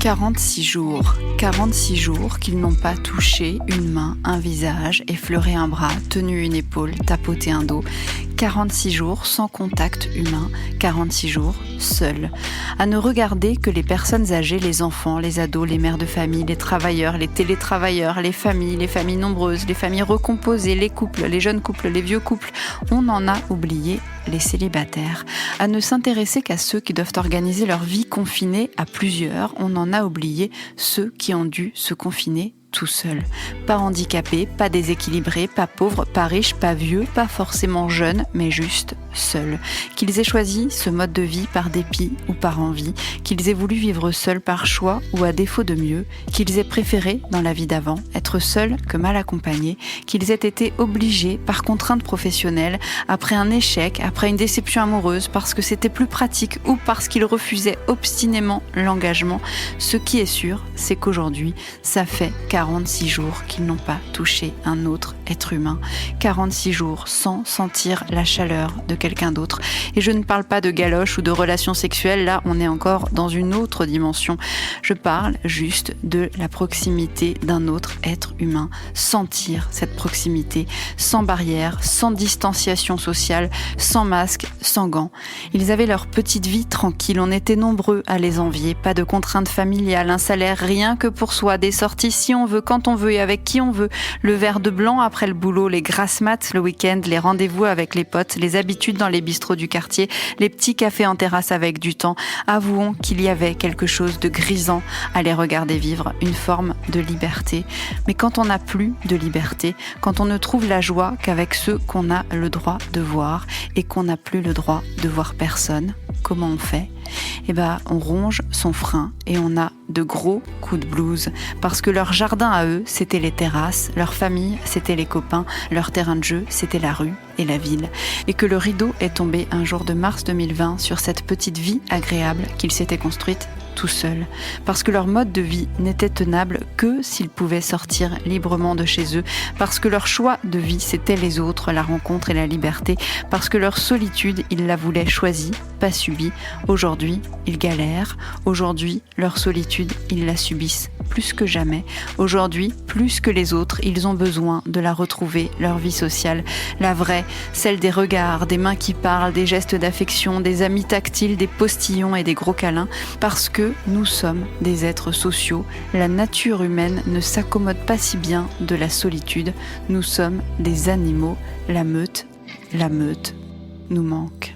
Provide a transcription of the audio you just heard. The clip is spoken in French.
46 jours qu'ils n'ont pas touché une main, un visage, effleuré un bras, tenu une épaule, tapoté un dos. 46 jours sans contact humain, 46 jours seuls. À ne regarder que les personnes âgées, les enfants, les ados, les mères de famille, les travailleurs, les télétravailleurs, les familles nombreuses, les familles recomposées, les couples, les jeunes couples, les vieux couples. On en a oublié les célibataires. À ne s'intéresser qu'à ceux qui doivent organiser leur vie confinée à plusieurs. On en a oublié ceux qui ont dû se confiner tout seul. Pas handicapés, pas déséquilibrés, pas pauvres, pas riches, pas vieux, pas forcément jeunes, mais juste seuls. Qu'ils aient choisi ce mode de vie par dépit ou par envie, qu'ils aient voulu vivre seuls par choix ou à défaut de mieux, qu'ils aient préféré, dans la vie d'avant, être seuls que mal accompagnés, qu'ils aient été obligés par contrainte professionnelle, après un échec, après une déception amoureuse, parce que c'était plus pratique ou parce qu'ils refusaient obstinément l'engagement. Ce qui est sûr, c'est qu'aujourd'hui, ça fait 46 jours qu'ils n'ont pas touché un autre être humain. 46 jours sans sentir la chaleur de quelqu'un d'autre. Et je ne parle pas de galoche ou de relations sexuelles, là on est encore dans une autre dimension. Je parle juste de la proximité d'un autre être humain. Sentir cette proximité, sans barrière, sans distanciation sociale, sans masque, sans gants. Ils avaient leur petite vie tranquille, on était nombreux à les envier. Pas de contraintes familiales, un salaire rien que pour soi, des sorties si on veut, quand on veut et avec qui on veut, le verre de blanc après le boulot, les grasses mat le week-end, les rendez-vous avec les potes, les habitudes dans les bistrots du quartier, les petits cafés en terrasse avec du temps. Avouons qu'il y avait quelque chose de grisant à les regarder vivre, une forme de liberté. Mais quand on n'a plus de liberté, quand on ne trouve la joie qu'avec ceux qu'on a le droit de voir et qu'on n'a plus le droit de voir personne, comment on fait ? On ronge son frein et on a de gros coups de blues parce que leur jardin à eux, c'était les terrasses, leur famille, c'était les copains, leur terrain de jeu, c'était la rue et la ville. Et que le rideau est tombé un jour de mars 2020 sur cette petite vie agréable qu'ils s'étaient construite tout seuls, parce que leur mode de vie n'était tenable que s'ils pouvaient sortir librement de chez eux, parce que leur choix de vie c'était les autres, la rencontre et la liberté, parce que leur solitude ils la voulaient choisie, pas subie. Aujourd'hui ils galèrent, aujourd'hui leur solitude ils la subissent plus que jamais. Aujourd'hui, plus que les autres, ils ont besoin de la retrouver, leur vie sociale, la vraie, celle des regards, des mains qui parlent, des gestes d'affection, des amis tactiles, des postillons et des gros câlins, parce que nous sommes des êtres sociaux. La nature humaine ne s'accommode pas si bien de la solitude. Nous sommes des animaux. La meute nous manque.